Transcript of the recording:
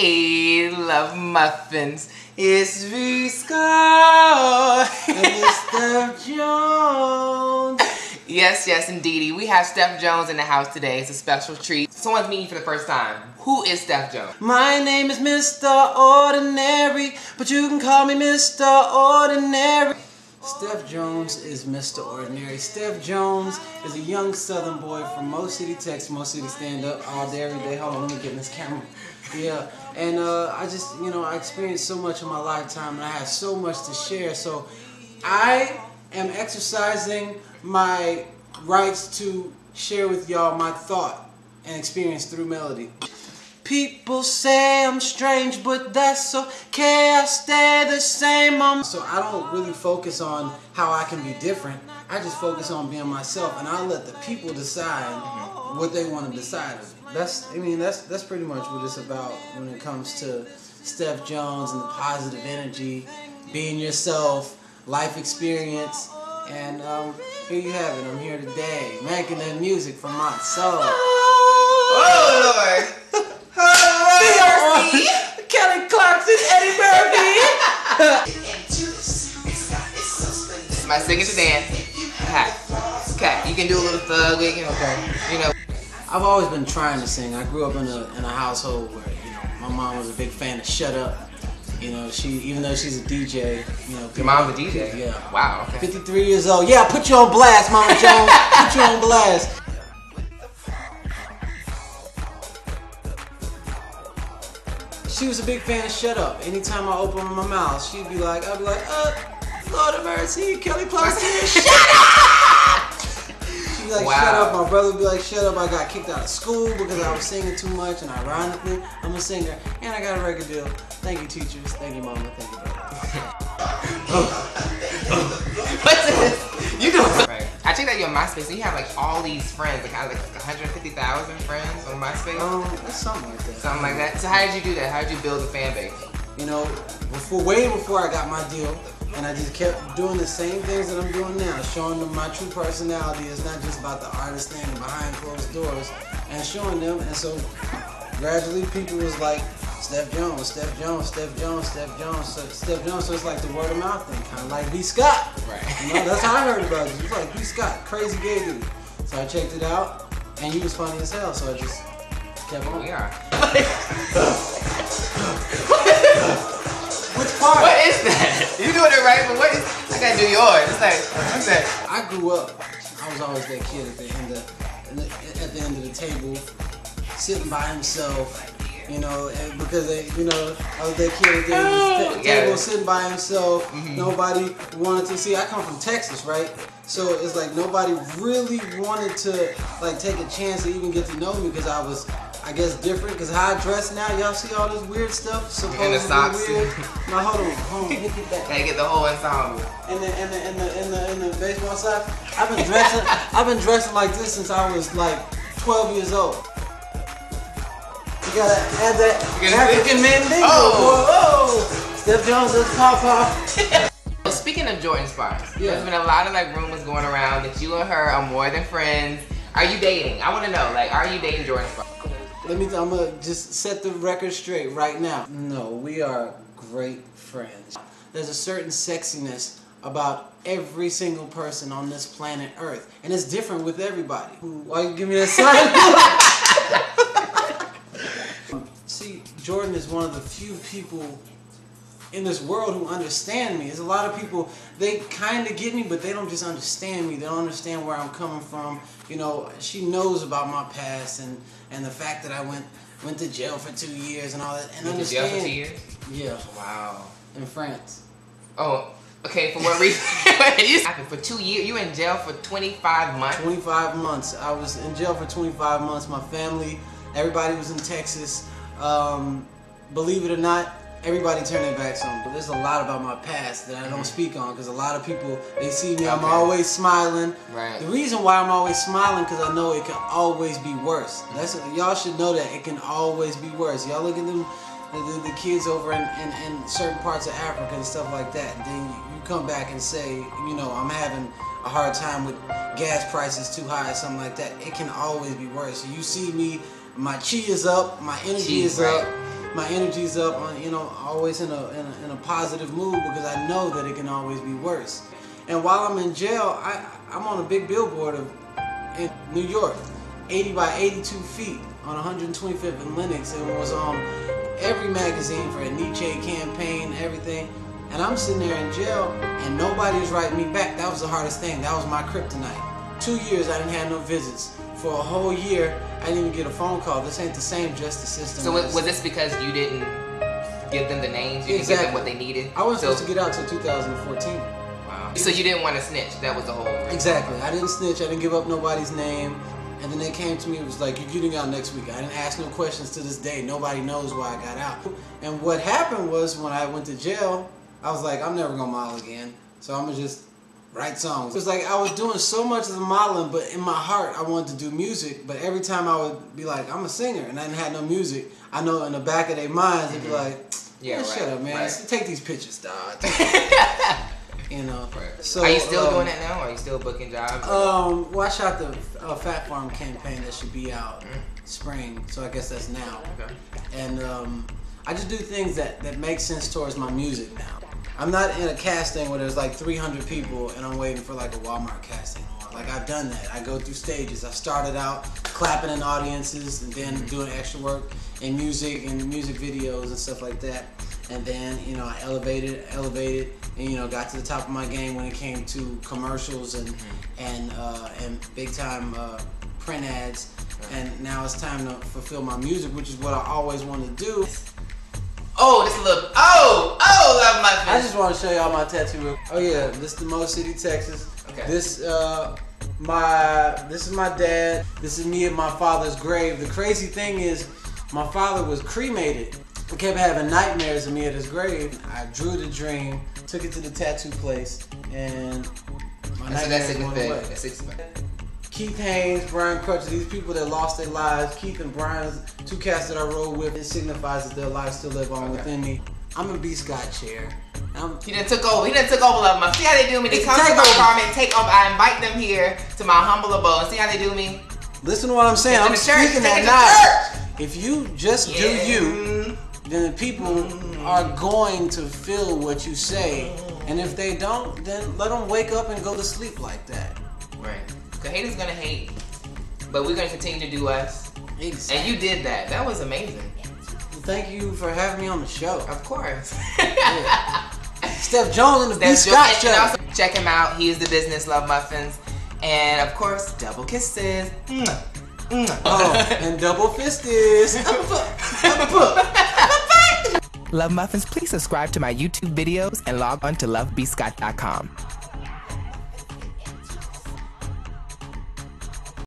I love muffins. It's lovebscott. And it's Steph Jones. Yes, indeedy. We have Steph Jones in the house today. It's a special treat. Someone's meeting you for the first time. Who is Steph Jones? My name is Mr. Ordinary, but you can call me Mr. Ordinary. Steph Jones is Mr. Ordinary. Steph Jones is a young southern boy from Mo City, Texas. Mo City stand up all day, every day. Hold on, let me get in this camera. Yeah, and I just, I experienced so much in my lifetime, and I have so much to share. So I am exercising my rights to share with y'all my thought and experience through melody. People say I'm strange, but that's okay, I stay the same. So I don't really focus on how I can be different. I just focus on being myself, and I let the people decide what they want to decide. That's pretty much what it's about when it comes to Steph Jones and the positive energy, being yourself, life experience, and here you have it. I'm here today, making that music from my soul. Oh Lord! Kelly Clarkson, Eddie Murphy. My signature dance. Okay. You can do a little thug. Okay. I've always been trying to sing. I grew up in a household where my mom was a big fan of Shut Up. Even though she's a DJ, Your mom's a DJ? Yeah. Wow. Okay. 53 years old. Yeah, put you on blast, Mama Jones. Put you on blast. She was a big fan of Shut Up. Anytime I open my mouth, I'd be like, Lord have mercy, Kelly Clarkson, shut up! She'd be like, wow. Shut up. My brother would be like, shut up. I got kicked out of school because I was singing too much, and ironically, I'm a singer, and I got a record deal. Thank you, teachers. Thank you, Mama. Thank you, brother. What's this? You do it. Right. I checked out your MySpace, and you have like all these friends, like 150,000 friends on MySpace. It's something like that. Something like that. So how did you do that? How did you build a fan base? Way before I got my deal, and I just kept doing the same things that I'm doing now, showing them my true personality. It's not just about the artist thing behind closed doors, and showing them. And so gradually, people was like, Steph Jones, Steph Jones, Steph Jones, Steph Jones, Steph Jones. So it's like the word of mouth thing, kind of like lovebscott. Right. That's how I heard about it. It was like lovebscott, crazy gay dude. So I checked it out, and he was funny as hell. So I just kept on. We are. Which part? What is that? You doing it right, but what is? I gotta do yours. It's like, what's that? I grew up. I was always that kid at the end of the table, sitting by himself. Because I was that kid at the end of the table, sitting by himself. Nobody wanted to see. I come from Texas, right? So it's like nobody really wanted to take a chance to even get to know me because I was, I guess, different. Because how I dress now, y'all see all this weird stuff. And the socks. Weird. Now hold on, get that. Gotta get the whole ensemble. And the baseball socks. I've been dressing like this since I was like 12 years old. You gotta add that African Mandingo. Oh. Steph Jones does pop. Speaking of Jordan's Sparks, there's been a lot of rumors going around that you and her are more than friends. Are you dating? I want to know, are you dating Jordan Sparks? I'm gonna just set the record straight right now. No, we are great friends. There's a certain sexiness about every single person on this planet Earth, and it's different with everybody. Why you give me that sign? See, Jordan is one of the few people in this world who understand me. There's a lot of people, they kind of get me, but they don't just understand me. They don't understand where I'm coming from. She knows about my past and the fact that I went to jail for 2 years and all that. And went to jail for 2 years? Yeah. Wow. In France. Oh, okay. For what reason? For 2 years? You were in jail for 25 months? 25 months. I was in jail for 25 months. My family, everybody was in Texas. Believe it or not, everybody turned their backs on me. But there's a lot about my past that I don't speak on because a lot of people, they see me, I'm always smiling. Right. The reason why I'm always smiling because I know it can always be worse. Y'all should know that it can always be worse. Y'all look at them, the kids over in certain parts of Africa and stuff like that. And then you come back and say, I'm having a hard time with gas prices too high or something like that. It can always be worse. So you see me, my chi is up, my energy is up. my energy's up, you know, always in a positive mood because I know that it can always be worse. And while I'm in jail, I'm on a big billboard in New York, 80 by 82 feet on 125th and Lenox, and was on every magazine for a Nietzsche campaign, everything. And I'm sitting there in jail, and nobody was writing me back. That was the hardest thing. That was my kryptonite. 2 years I didn't have no visits. For a whole year, I didn't even get a phone call. This ain't the same justice system. So was this because you didn't give them the names? You didn't give them what they needed? I wasn't supposed to get out till 2014. Wow. So you didn't want to snitch? That was the whole reason. Exactly. I didn't snitch. I didn't give up nobody's name. And then they came to me and was like, you're getting out next week. I didn't ask no questions to this day. Nobody knows why I got out. And what happened was when I went to jail, I was like, I'm never going to model again. So I'm going to just write songs. It was like I was doing so much of the modeling, but in my heart I wanted to do music. But every time I would be like, I'm a singer, and I didn't have no music, I know in the back of their minds they'd be like, yeah, shut up, man. Right. Take these pictures, dog. You know. Right. So are you still doing that now? Are you still booking jobs? Well, I shot the Fat Farm campaign that should be out spring, so I guess that's now. Okay. And I just do things that make sense towards my music now. I'm not in a casting where there's like 300 people and I'm waiting for like a Walmart casting. Like I've done that. I go through stages. I started out clapping in audiences and then doing extra work in music and music videos and stuff like that. And then, you know, I elevated, and, you know, got to the top of my game when it came to commercials and big time print ads. And now it's time to fulfill my music, which is what I always wanted to do. Oh, this little, love my face. I just want to show y'all my tattoo. Oh yeah, this is the Mo City, Texas. Okay. This is my dad. This is me at my father's grave. The crazy thing is, my father was cremated. I kept having nightmares of me at his grave. I drew the dream, took it to the tattoo place, and my nightmares went away. That's Keith Haynes, Brian Crutcher, these people that lost their lives, Keith and Brian's two cats that I rode with, it signifies that their lives still live on within me. I'm a B-Scott chair. He done took over. Love my. See how they do me? They come to my apartment, take over. I invite them here to my humble abode. See how they do me? Listen to what I'm saying. I'm speaking that knowledge. If you just do you, then the people are going to feel what you say. And if they don't, then let them wake up and go to sleep like that. Right. Because haters gonna hate, but we're gonna continue to do us. Exactly. And you did that. That was amazing. Well, thank you for having me on the show. Of course. Yeah. Steph Jones in the B-Scott show. And also check him out. He is the business Love Muffins, and of course, double kisses. Oh, and double fisties. Love Muffins, please subscribe to my YouTube videos and log on to lovebscott.com.